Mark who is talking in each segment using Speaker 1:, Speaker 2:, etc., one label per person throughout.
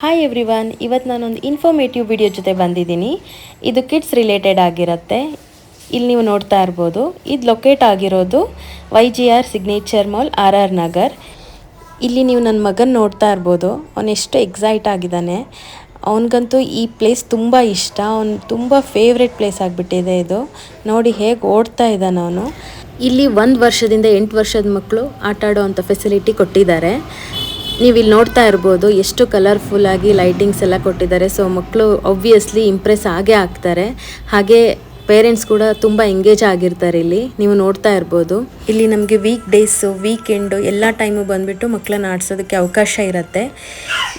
Speaker 1: Hi everyone, ಇವತ್ತು ನಾನೊಂದು informative video ಜೊತೆ ಬಂದಿದ್ದೀನಿ. ಇದು ಕಿಡ್ಸ್ ರಿಲೇಟೆಡ್ ಆಗಿರುತ್ತೆ. ಇಲ್ಲಿ ನೀವು ನೋಡ್ತಾ ಇರ್ಬೋದು, ಇದು ಲೊಕೇಟ್ ಆಗಿರೋದು YGR signature mall, RR Nagar. ಇಲ್ಲಿ ನೀವು ನನ್ನ ಮಗನ ನೋಡ್ತಾ ಇರ್ಬೋದು, ಅವನು ಎಷ್ಟು ಎಕ್ಸೈಟ್ ಆಗಿದ್ದಾನೆ. ಅವನಿಗಂತೂ ಈ ಪ್ಲೇಸ್ ತುಂಬ ಇಷ್ಟ. ಅವನು ತುಂಬ ಫೇವ್ರೆಟ್ ಪ್ಲೇಸ್ ಆಗಿಬಿಟ್ಟಿದೆ ಇದು. ನೋಡಿ ಹೇಗೆ ಓಡ್ತಾ ಇದ್ದಾನೆ ಅವನು. ಇಲ್ಲಿ 1 ವರ್ಷದಿಂದ 8 ವರ್ಷದ ಮಕ್ಕಳು ಆಟ ಆಡೋ ಅಂಥ ಫೆಸಿಲಿಟಿ ಕೊಟ್ಟಿದ್ದಾರೆ. ನೀವು ಇಲ್ಲಿ ನೋಡ್ತಾ ಇರ್ಬೋದು ಎಷ್ಟು ಕಲರ್ಫುಲ್ ಆಗಿ ಲೈಟಿಂಗ್ಸ್ ಎಲ್ಲ ಕೊಟ್ಟಿದ್ದಾರೆ. ಸೊ ಮಕ್ಕಳು ಆಬ್ವಿಯಸ್ಲಿ ಇಂಪ್ರೆಸ್ ಆಗೇ ಆಗ್ತಾರೆ. ಹಾಗೆ ಪೇರೆಂಟ್ಸ್ ಕೂಡ ತುಂಬ ಎಂಗೇಜ್ ಆಗಿರ್ತಾರೆ. ಇಲ್ಲಿ ನೀವು ನೋಡ್ತಾ ಇರ್ಬೋದು, ಇಲ್ಲಿ ನಮಗೆ ವೀಕ್ ಡೇಸು, ವೀಕೆಂಡು ಎಲ್ಲ ಟೈಮು ಬಂದುಬಿಟ್ಟು ಮಕ್ಕಳನ್ನ ಆಡಿಸೋದಕ್ಕೆ ಅವಕಾಶ ಇರುತ್ತೆ.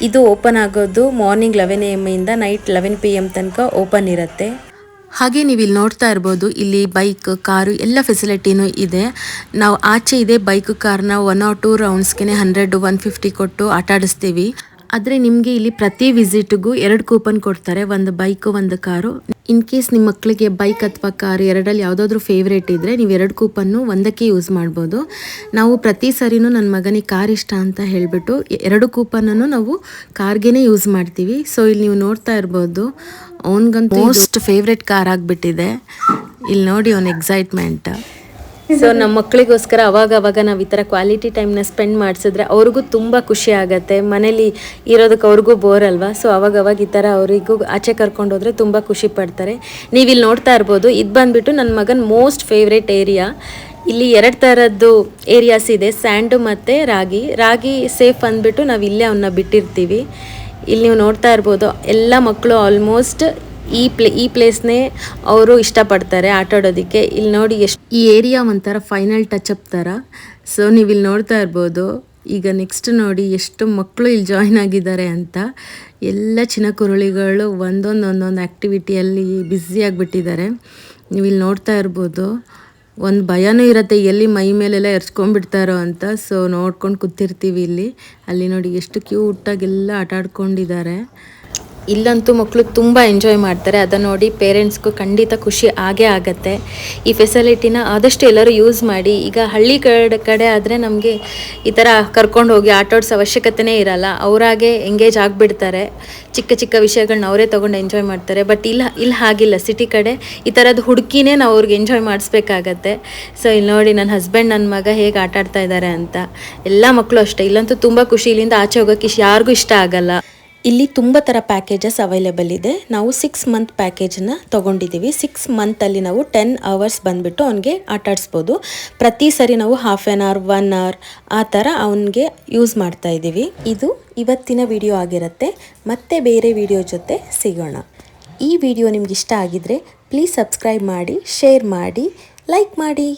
Speaker 1: ಇದು ಓಪನ್ ಆಗೋದು ಮಾರ್ನಿಂಗ್ 11 AM ಇಂದ ನೈಟ್ 11 PM ತನಕ ಓಪನ್ ಇರುತ್ತೆ. ಹಾಗೆ ನೀವು ಇಲ್ಲಿ ನೋಡ್ತಾ ಇರ್ಬೋದು, ಇಲ್ಲಿ ಬೈಕ್, ಕಾರು ಎಲ್ಲ ಫೆಸಿಲಿಟಿನೂ ಇದೆ. ನಾವು ಆಚೆ ಇದೆ ಬೈಕ್, ಕಾರ್ನ 1 or 2 ರೌಂಡ್ಸ್ಗೆ 100-150 ಕೊಟ್ಟು ಆಟ ಆಡಿಸ್ತೀವಿ. ಆದರೆ ನಿಮಗೆ ಇಲ್ಲಿ ಪ್ರತಿ ವಿಸಿಟ್ಗೂ 2 ಕೂಪನ್ ಕೊಡ್ತಾರೆ, ಒಂದು ಬೈಕು, ಒಂದು ಕಾರು. ಇನ್ ಕೇಸ್ ನಿಮ್ಮ ಮಕ್ಕಳಿಗೆ ಬೈಕ್ ಅಥವಾ ಕಾರು ಎರಡರಲ್ಲಿ ಯಾವುದಾದ್ರೂ ಫೇವ್ರೇಟ್ ಇದ್ದರೆ ನೀವು 2 ಕೂಪನ್ನು ಒಂದಕ್ಕೆ ಯೂಸ್ ಮಾಡ್ಬೋದು. ನಾವು ಪ್ರತಿ ಸರಿನೂ ನನ್ನ ಮಗನಿಗೆ ಕಾರ್ ಇಷ್ಟ ಅಂತ ಹೇಳಿಬಿಟ್ಟು 2 ಕೂಪನನ್ನು ನಾವು ಕಾರ್ಗೇ ಯೂಸ್ ಮಾಡ್ತೀವಿ. ಸೊ ಇಲ್ಲಿ ನೀವು ನೋಡ್ತಾ ಇರ್ಬೋದು, ಅವನಿಗಂತೂ ಮೋಸ್ಟ್ ಫೇವ್ರೆಟ್ ಕಾರ್ ಆಗಿಬಿಟ್ಟಿದೆ. ಇಲ್ಲಿ ನೋಡಿ ಅವನ ಎಕ್ಸೈಟ್ಮೆಂಟ್. ಸೊ ನಮ್ಮ ಮಕ್ಕಳಿಗೋಸ್ಕರ ಅವಾಗ ನಾವು ಈ ಥರ ಕ್ವಾಲಿಟಿ ಟೈಮ್ನ ಸ್ಪೆಂಡ್ ಮಾಡಿಸಿದ್ರೆ ಅವ್ರಿಗೂ ತುಂಬ ಖುಷಿ ಆಗುತ್ತೆ. ಮನೇಲಿ ಇರೋದಕ್ಕೆ ಅವ್ರಿಗೂ ಬೋರ್ ಅಲ್ವಾ. ಸೊ ಅವಾಗ ಈ ಥರ ಅವರಿಗೂ ಆಚೆ ಕರ್ಕೊಂಡೋದ್ರೆ ತುಂಬ ಖುಷಿ ಪಡ್ತಾರೆ. ನೀವು ಇಲ್ಲಿ ನೋಡ್ತಾ ಇರ್ಬೋದು, ಇದು ಬಂದುಬಿಟ್ಟು ನನ್ನ ಮಗನ ಮೋಸ್ಟ್ ಫೇವ್ರೇಟ್ ಏರಿಯಾ. ಇಲ್ಲಿ 2 ಥರದ್ದು ಏರಿಯಾಸ್ ಇದೆ, ಸ್ಯಾಂಡು ಮತ್ತು ರಾಗಿ ಸೇಫ್ ಅಂದ್ಬಿಟ್ಟು ನಾವು ಇಲ್ಲೇ ಅವನ್ನ ಬಿಟ್ಟಿರ್ತೀವಿ. ಇಲ್ಲಿ ನೀವು ನೋಡ್ತಾ ಇರ್ಬೋದು, ಎಲ್ಲ ಮಕ್ಕಳು ಆಲ್ಮೋಸ್ಟ್ ಈ ಪ್ಲೇಸ್ನೇ ಅವರು ಇಷ್ಟಪಡ್ತಾರೆ ಆಟಾಡೋದಕ್ಕೆ. ಇಲ್ಲಿ ನೋಡಿ ಎಷ್ಟು ಈ ಏರಿಯಾ ಒಂಥರ ಫೈನಲ್ ಟಚಪ್ ಥರ. ಸೊ ನೀವು ಇಲ್ಲಿ ನೋಡ್ತಾ ಇರ್ಬೋದು, ಈಗ ನೆಕ್ಸ್ಟ್ ನೋಡಿ ಎಷ್ಟು ಮಕ್ಕಳು ಇಲ್ಲಿ ಜಾಯ್ನ್ ಆಗಿದ್ದಾರೆ ಅಂತ. ಎಲ್ಲ ಚಿನ್ನಕುರುಳಿಗಳು ಒಂದೊಂದು ಆ್ಯಕ್ಟಿವಿಟಿಯಲ್ಲಿ ಬ್ಯುಸಿ ಆಗಿಬಿಟ್ಟಿದ್ದಾರೆ. ನೀವು ಇಲ್ಲಿ ನೋಡ್ತಾ ಇರ್ಬೋದು, ಒಂದು ಭಯನೂ ಇರುತ್ತೆ ಎಲ್ಲಿ ಮೈ ಮೇಲೆಲ್ಲ ಎರ್ಚ್ಕೊಂಡ್ಬಿಡ್ತಾರೋ ಅಂತ. ಸೊ ನೋಡ್ಕೊಂಡು ಕೂತಿರ್ತೀವಿ ಇಲ್ಲಿ. ಅಲ್ಲಿ ನೋಡಿ ಎಷ್ಟು ಕ್ಯೂಟಾಗೆಲ್ಲ ಆಟ ಆಡ್ಕೊಂಡಿದ್ದಾರೆ. ಇಲ್ಲಂತೂ ಮಕ್ಕಳು ತುಂಬ ಎಂಜಾಯ್ ಮಾಡ್ತಾರೆ. ಅದನ್ನು ನೋಡಿ ಪೇರೆಂಟ್ಸ್ಗೂ ಖಂಡಿತ ಖುಷಿ ಆಗೇ ಆಗುತ್ತೆ. ಈ ಫೆಸಿಲಿಟಿನ ಆದಷ್ಟು ಎಲ್ಲರೂ ಯೂಸ್ ಮಾಡಿ. ಈಗ ಹಳ್ಳಿ ಕಡೆ ಆದರೆ ನಮಗೆ ಈ ಥರ ಕರ್ಕೊಂಡು ಹೋಗಿ ಆಟಾಡ್ಸೋ ಅವಶ್ಯಕತೆನೇ ಇರಲ್ಲ. ಅವರಾಗೆ ಎಂಗೇಜ್ ಆಗಿಬಿಡ್ತಾರೆ. ಚಿಕ್ಕ ವಿಷಯಗಳನ್ನ ಅವರೇ ತೊಗೊಂಡು ಎಂಜಾಯ್ ಮಾಡ್ತಾರೆ. ಬಟ್ ಇಲ್ಲಿ ಹಾಗಿಲ್ಲ, ಸಿಟಿ ಕಡೆ ಈ ಥರದ್ದು ಹುಡುಕಿನೇ ನಾವು ಅವ್ರಿಗೆ ಎಂಜಾಯ್ ಮಾಡಿಸ್ಬೇಕಾಗತ್ತೆ. ಸೊ ಇಲ್ಲಿ ನೋಡಿ ನನ್ನ ಹಸ್ಬೆಂಡ್, ನನ್ನ ಮಗ ಹೇಗೆ ಆಟ ಆಡ್ತಾ ಇದ್ದಾರೆ ಅಂತ. ಎಲ್ಲ ಮಕ್ಕಳು ಅಷ್ಟೇ. ಇಲ್ಲಂತೂ ತುಂಬ ಖುಷಿ. ಇಲ್ಲಿಂದ ಆಚೆ ಹೋಗೋಕ್ಕೆ ಯಾರಿಗೂ ಇಷ್ಟ ಆಗಲ್ಲ. ಇಲ್ಲಿ ತುಂಬ ಥರ ಪ್ಯಾಕೇಜಸ್ ಅವೈಲೇಬಲ್ ಇದೆ. ನಾವು 6 ಮಂತ್ ಪ್ಯಾಕೇಜನ್ನು ತೊಗೊಂಡಿದ್ದೀವಿ. 6 ಮಂತಲ್ಲಿ ನಾವು 10 hours ಬಂದುಬಿಟ್ಟು ಅವನಿಗೆ ಆಟಾಡಿಸ್ಬೋದು. ಪ್ರತಿ ಸರಿ ನಾವು ½ an hour, 1 hour ಆ ಥರ ಅವನಿಗೆ ಯೂಸ್ ಮಾಡ್ತಾ ಇದ್ದೀವಿ. ಇದು ಇವತ್ತಿನ ವಿಡಿಯೋ ಆಗಿರುತ್ತೆ. ಮತ್ತೆ ಬೇರೆ ವಿಡಿಯೋ ಜೊತೆ ಸಿಗೋಣ. ಈ ವಿಡಿಯೋ ನಿಮ್ಗೆ ಇಷ್ಟ ಆಗಿದ್ರೆ ಪ್ಲೀಸ್ ಸಬ್ಸ್ಕ್ರೈಬ್ ಮಾಡಿ, ಶೇರ್ ಮಾಡಿ, ಲೈಕ್ ಮಾಡಿ.